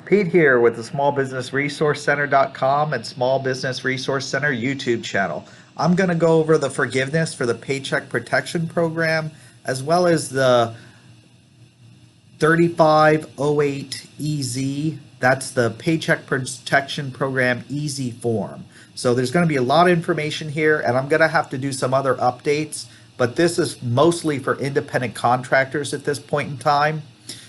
Pete here with the smallbusinessresourcecenter.com and Small Business Resource Center YouTube channel. I'm going to go over the forgiveness for the Paycheck Protection Program as well as the 3508EZ. That's the Paycheck Protection Program Easy form. So there's going to be a lot of information here, and I'm going to have to do some other updates, but this is mostly for independent contractors at this point in time.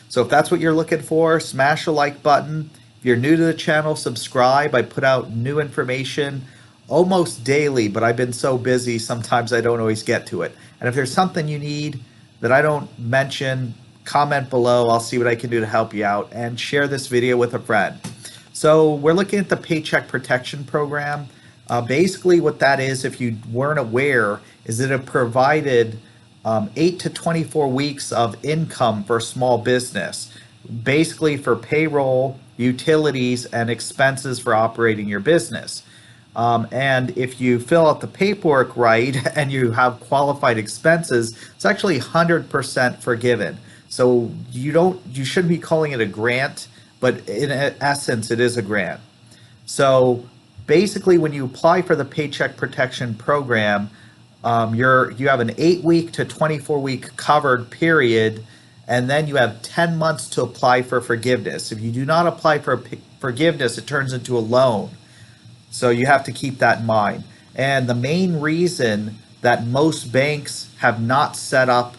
So if that's what you're looking for, smash the like button. If you're new to the channel, subscribe. I put out new information almost daily, but I've been so busy, sometimes I don't always get to it. And if there's something you need that I don't mention, comment below. I'll see what I can do to help you out, and share this video with a friend. So we're looking at the Paycheck Protection Program. Basically what that is, if you weren't aware, is that it provided 8 to 24 weeks of income for small business, basically for payroll, utilities, and expenses for operating your business. And if you fill out the paperwork right and you have qualified expenses, it's actually 100% forgiven. So you shouldn't be calling it a grant, but in essence, it is a grant. So basically, when you apply for the Paycheck Protection Program, you have an 8-week to 24-week covered period, and then you have 10 months to apply for forgiveness. If you do not apply for forgiveness, it turns into a loan. So you have to keep that in mind. And the main reason that most banks have not set up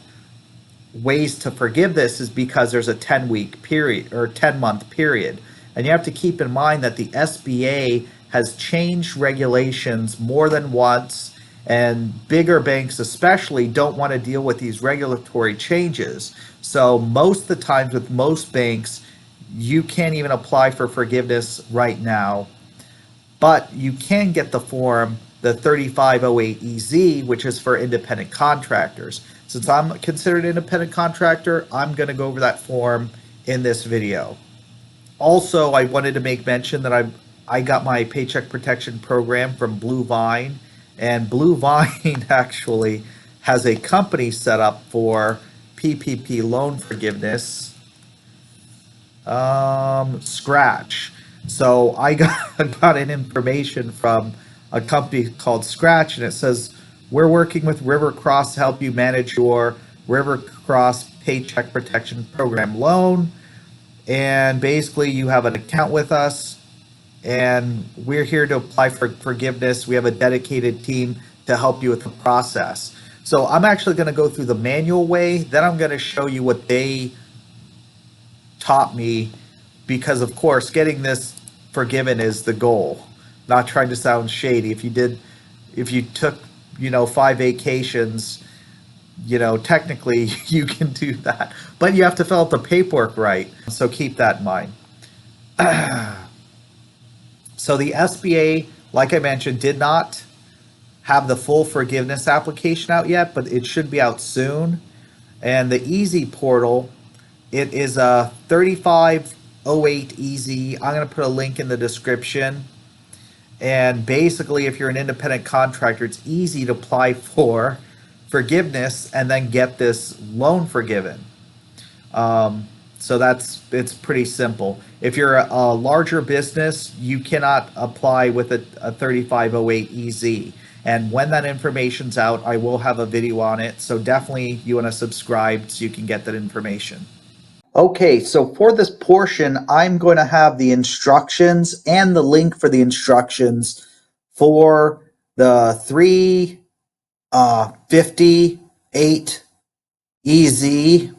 ways to forgive this is because there's a 10-week period or 10-month period. And you have to keep in mind that the SBA has changed regulations more than once, and bigger banks especially don't want to deal with these regulatory changes. So most of the times with most banks, you can't even apply for forgiveness right now, but you can get the form, the 3508EZ, which is for independent contractors. Since I'm considered an independent contractor, I'm going to go over that form in this video. Also, I wanted to make mention that I got my Paycheck Protection Program from Blue Vine, and Blue Vine actually has a company set up for PPP loan forgiveness, Scratch. So I got an information from a company called Scratch, and it says, we're working with River Cross to help you manage your River Cross Paycheck Protection Program loan. And basically, you have an account with us, and we're here to apply for forgiveness. We have a dedicated team to help you with the process. So I'm actually going to go through the manual way, then I'm going to show you what they taught me, because of course getting this forgiven is the goal. Not trying to sound shady. If you took 5 vacations, technically you can do that, but you have to fill out the paperwork right. So keep that in mind. So the SBA, like I mentioned, did not have the full forgiveness application out yet, but it should be out soon. And the Easy portal, it is a 3508 Easy. I'm going to put a link in the description. And basically, if you're an independent contractor, it's easy to apply for forgiveness and then get this loan forgiven. So it's pretty simple. If you're a larger business, you cannot apply with a 3508 EZ. And when that information's out, I will have a video on it. So definitely you want to subscribe so you can get that information. Okay, so for this portion, I'm going to have the instructions and the link for the instructions for the 358 EZ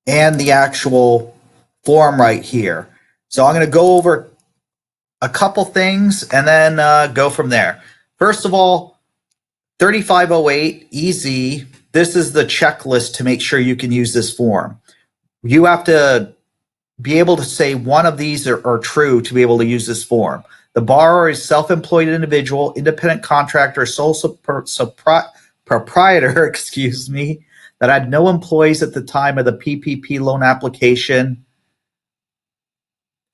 and the actual form right here. So I'm going to go over a couple things and then go from there. First of all, 3508 EZ, this is the checklist to make sure you can use this form. You have to be able to say one of these are true to be able to use this form. The borrower is self-employed individual, independent contractor, sole proprietor, excuse me, that had no employees at the time of the PPP loan application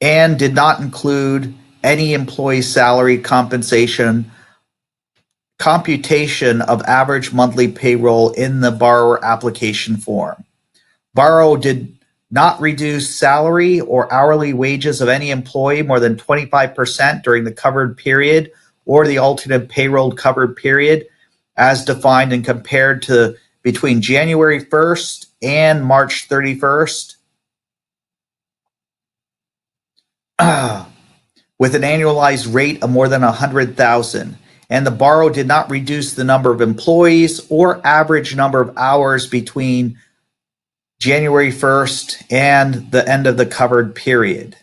and did not include any employee salary compensation, computation of average monthly payroll in the borrower application form. Borrower did not reduce salary or hourly wages of any employee more than 25% during the covered period or the alternate payroll covered period as defined and compared to between January 1st and March 31st with an annualized rate of more than 100,000. And the borrower did not reduce the number of employees or average number of hours between January 1st and the end of the covered period.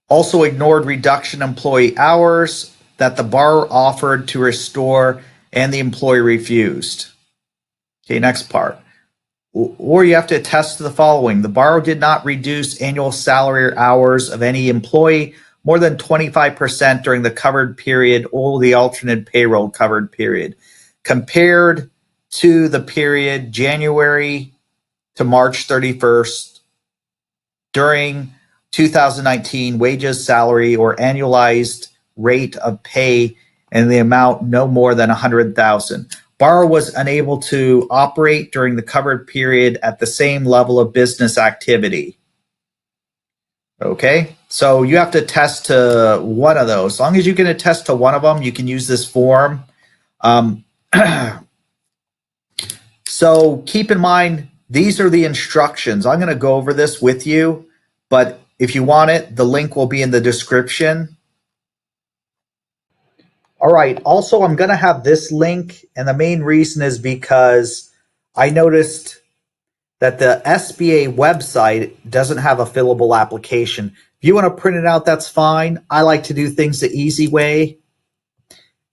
Also ignored reduction employee hours that the borrower offered to restore and the employee refused. Okay, next part. Or you have to attest to the following. The borrower did not reduce annual salary or hours of any employee more than 25% during the covered period or the alternate payroll covered period, compared to the period January to March 31st during 2019 wages, salary, or annualized rate of pay and the amount no more than 100,000. Borrower was unable to operate during the covered period at the same level of business activity. Okay, so you have to attest to one of those. As long as you can attest to one of them, you can use this form. So keep in mind, these are the instructions. I'm going to go over this with you, but if you want it, the link will be in the description. All right, also, I'm going to have this link, and the main reason is because I noticed that the SBA website doesn't have a fillable application. If you want to print it out, that's fine. I like to do things the easy way.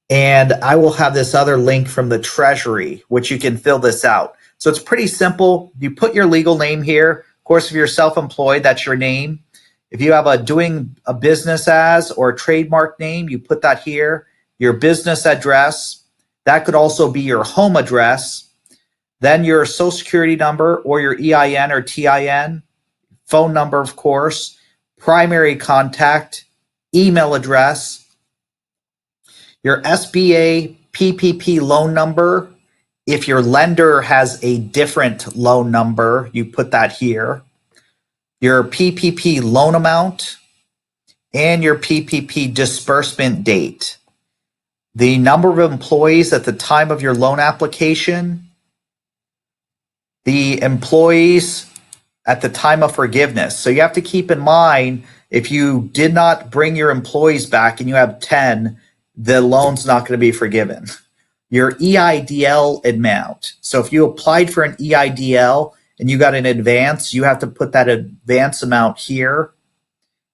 And I will have this other link from the Treasury, which you can fill this out. So it's pretty simple. You put your legal name here. Of course, if you're self-employed, that's your name. If you have a doing a business as or a trademark name, you put that here. Your business address, that could also be your home address. Then your social security number or your EIN or TIN, phone number, of course, primary contact, email address, your SBA PPP loan number. If your lender has a different loan number, you put that here. Your PPP loan amount and your PPP disbursement date. The number of employees at the time of your loan application, the employees at the time of forgiveness. So you have to keep in mind, if you did not bring your employees back and you have 10, the loan's not going to be forgiven. Your EIDL amount. So if you applied for an EIDL and you got an advance, you have to put that advance amount here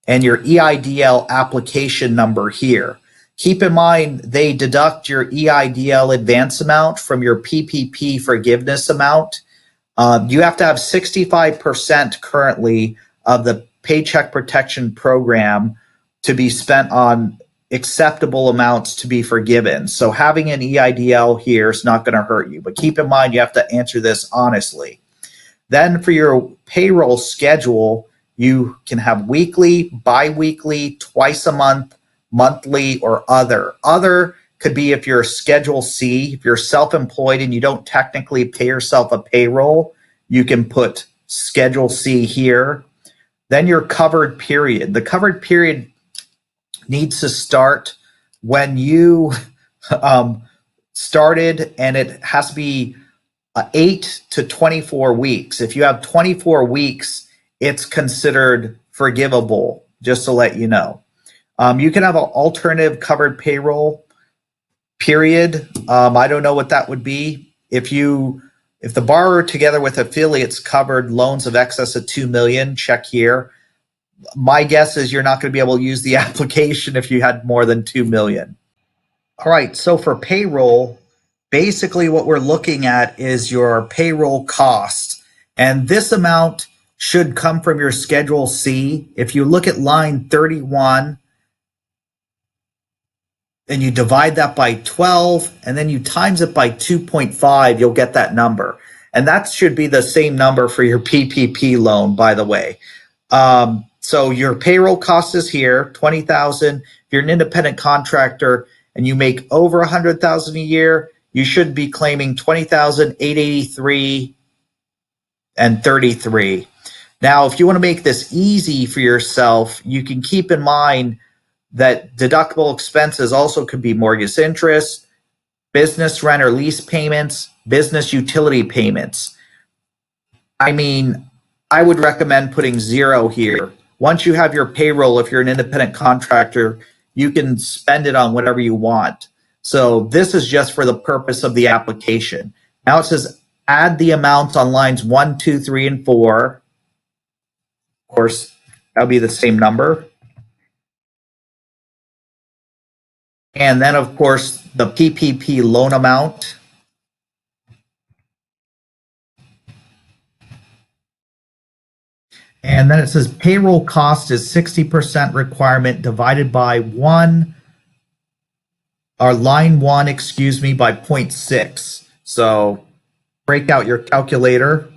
and your EIDL application number here. Keep in mind, they deduct your EIDL advance amount from your PPP forgiveness amount. You have to have 65% currently of the Paycheck Protection Program to be spent on acceptable amounts to be forgiven. So having an EIDL here is not going to hurt you, but keep in mind you have to answer this honestly. Then for your payroll schedule, you can have weekly, bi-weekly, twice a month, monthly, or other. Other could be if you're Schedule C, if you're self-employed and you don't technically pay yourself a payroll, you can put Schedule C here. Then your covered period. The covered period needs to start when you started, and it has to be 8 to 24 weeks. If you have 24 weeks, it's considered forgivable, just to let you know. You can have an alternative covered payroll period. I don't know what that would be. If the borrower together with affiliates covered loans of excess of 2 million, check here. My guess is you're not going to be able to use the application if you had more than 2 million. All right, so for payroll, basically what we're looking at is your payroll cost. And this amount should come from your Schedule C. If you look at line 31, and you divide that by 12, and then you times it by 2.5, you'll get that number. And that should be the same number for your PPP loan, by the way. So your payroll cost is here, 20,000. If you're an independent contractor and you make over 100,000 a year, you should be claiming $20,883 and 33. Now, if you want to make this easy for yourself, you can keep in mind that deductible expenses also could be mortgage interest, business rent or lease payments, business utility payments. I mean, I would recommend putting 0 here. Once you have your payroll, if you're an independent contractor, you can spend it on whatever you want. So this is just for the purpose of the application. Now it says add the amounts on lines 1, 2, 3, and 4. Of course, that'll be the same number. And then, of course, the PPP loan amount. And then it says payroll cost is 60% requirement divided by line 1, by 0.6. So break out your calculator.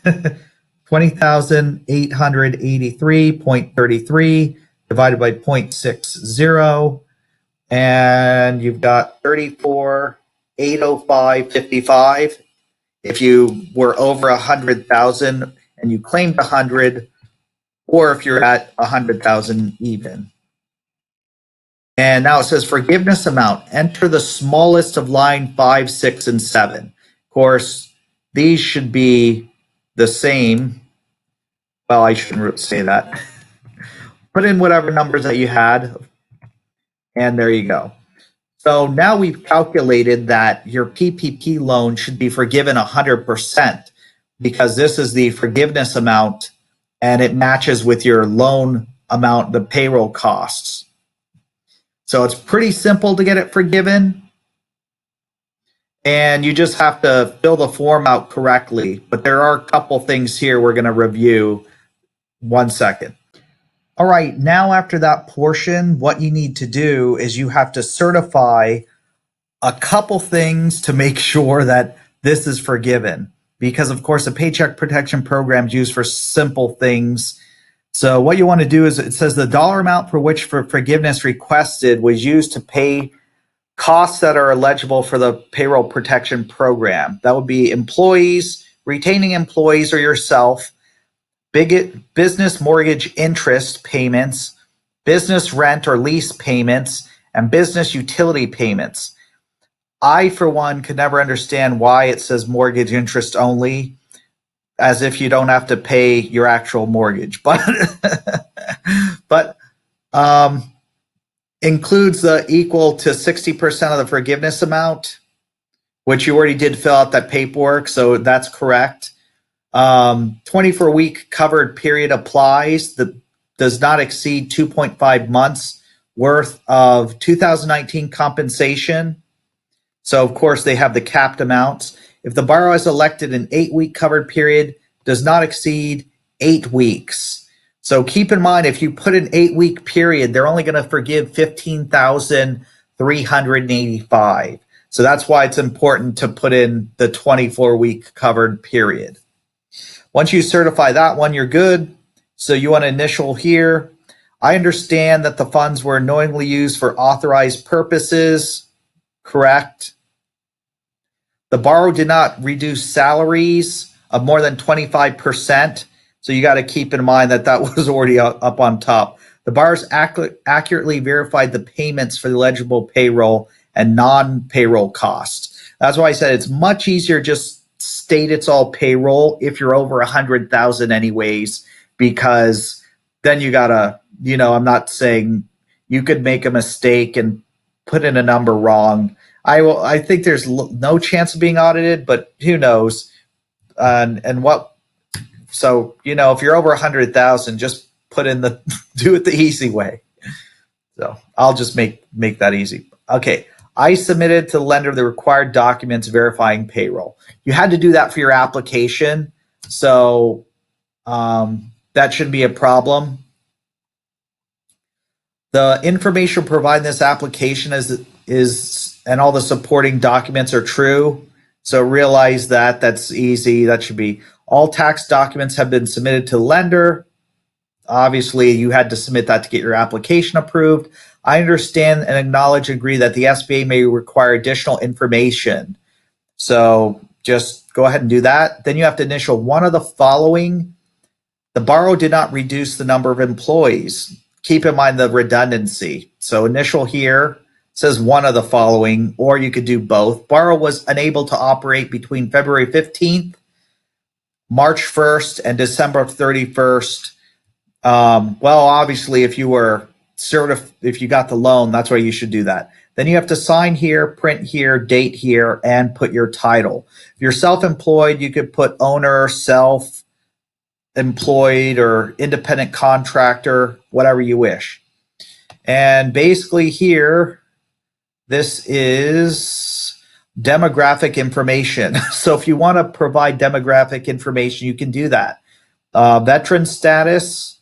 20,883.33 divided by 0.60. And you've got 34,805.55. If you were over 100,000 and you claimed 100, or if you're at 100,000 even. And now it says forgiveness amount. Enter the smallest of line 5, 6, and 7. Of course, these should be the same. Well, I shouldn't say that. Put in whatever numbers that you had, and there you go. So now we've calculated that your PPP loan should be forgiven 100% because this is the forgiveness amount and it matches with your loan amount, the payroll costs. So it's pretty simple to get it forgiven. And you just have to fill the form out correctly. But there are a couple things here we're going to review. 1 second. All right, now after that portion, what you need to do is you have to certify a couple things to make sure that this is forgiven. Because of course, the Paycheck Protection Program is used for simple things. So what you want to do is it says the dollar amount for which for forgiveness requested was used to pay costs that are eligible for the Payroll Protection Program. That would be employees, retaining employees or yourself, business mortgage interest payments, business rent or lease payments, and business utility payments. I, for one, could never understand why it says mortgage interest only, as if you don't have to pay your actual mortgage. But includes the equal to 60% of the forgiveness amount, which you already did fill out that paperwork, so that's correct. 24-week covered period applies that does not exceed 2.5 months worth of 2019 compensation. So, of course, they have the capped amounts. If the borrower has elected an 8-week covered period, does not exceed 8 weeks. So keep in mind, if you put an 8-week period, they're only going to forgive $15,385. So that's why it's important to put in the 24-week covered period. Once you certify that one, you're good. So you want to initial here. I understand that the funds were knowingly used for authorized purposes. Correct. The borrower did not reduce salaries of more than 25%. So you got to keep in mind that that was already up on top. The borrowers accurately verified the payments for the eligible payroll and non-payroll costs. That's why I said it's much easier just state it's all payroll if you're over 100,000 anyways, because then you gotta, I'm not saying you could make a mistake and put in a number wrong. I think there's no chance of being audited, but who knows? So if you're over 100,000, just put in do it the easy way. So I'll just make that easy. Okay. I submitted to the lender the required documents verifying payroll. You had to do that for your application. So that shouldn't be a problem. The information provided in this application is and all the supporting documents are true. So realize that that's easy. That should be all tax documents have been submitted to the lender. Obviously, you had to submit that to get your application approved. I understand and acknowledge and agree that the SBA may require additional information. So just go ahead and do that. Then you have to initial one of the following. The borrow did not reduce the number of employees. Keep in mind the redundancy. So initial here says one of the following, or you could do both. Borrow was unable to operate between February 15th, March 1st, and December 31st. Well, obviously, if you were if you got the loan, that's why you should do that. Then you have to sign here, print here, date here, and put your title. If you're self-employed, you could put owner, self-employed, or independent contractor, whatever you wish. And basically here, this is demographic information. So if you want to provide demographic information, you can do that. Veteran status,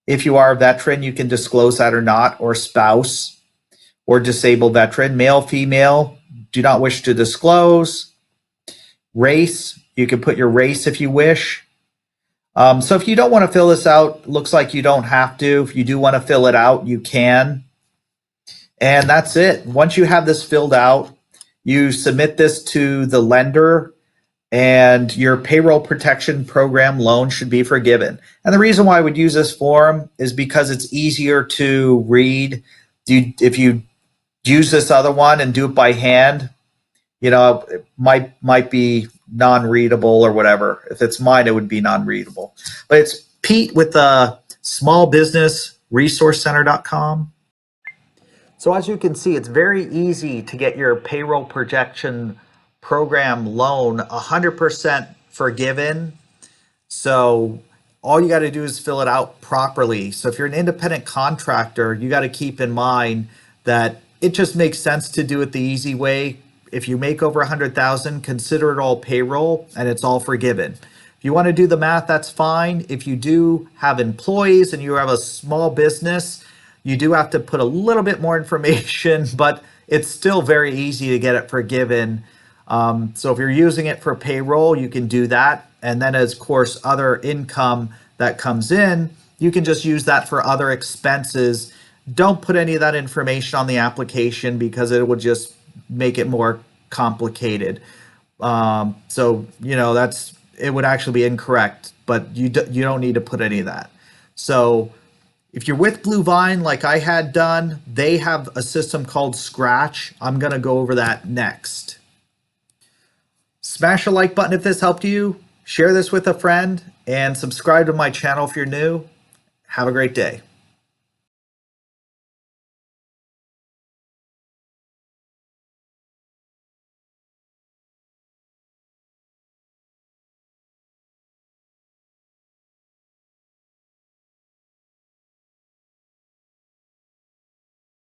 if you are a veteran, you can disclose that or not, or spouse or disabled veteran. Male, female, do not wish to disclose. Race, you can put your race if you wish. So if you don't want to fill this out, looks like you don't have to. If you do want to fill it out, you can. And that's it. Once you have this filled out, you submit this to the lender, and your payroll protection program loan should be forgiven. And the reason why I would use this form is because it's easier to read. If you use this other one and do it by hand, it might be non-readable or whatever. If it's mine, it would be non-readable. But it's Pete with smallbusinessresourcecenter.com. So as you can see, it's very easy to get your payroll protection program loan 100% forgiven. So all you got to do is fill it out properly. So if you're an independent contractor, you got to keep in mind that it just makes sense to do it the easy way. If you make over 100,000, consider it all payroll and it's all forgiven. If you want to do the math, that's fine. If you do have employees and you have a small business, you do have to put a little bit more information, but it's still very easy to get it forgiven. So if you're using it for payroll, you can do that. And then as of course, other income that comes in, you can just use that for other expenses. Don't put any of that information on the application because it would just make it more complicated. So, it would actually be incorrect, but you don't need to put any of that. So if you're with Blue Vine, like I had done, they have a system called Scratch. I'm going to go over that next. Smash a like button if this helped you. Share this with a friend and subscribe to my channel if you're new. Have a great day.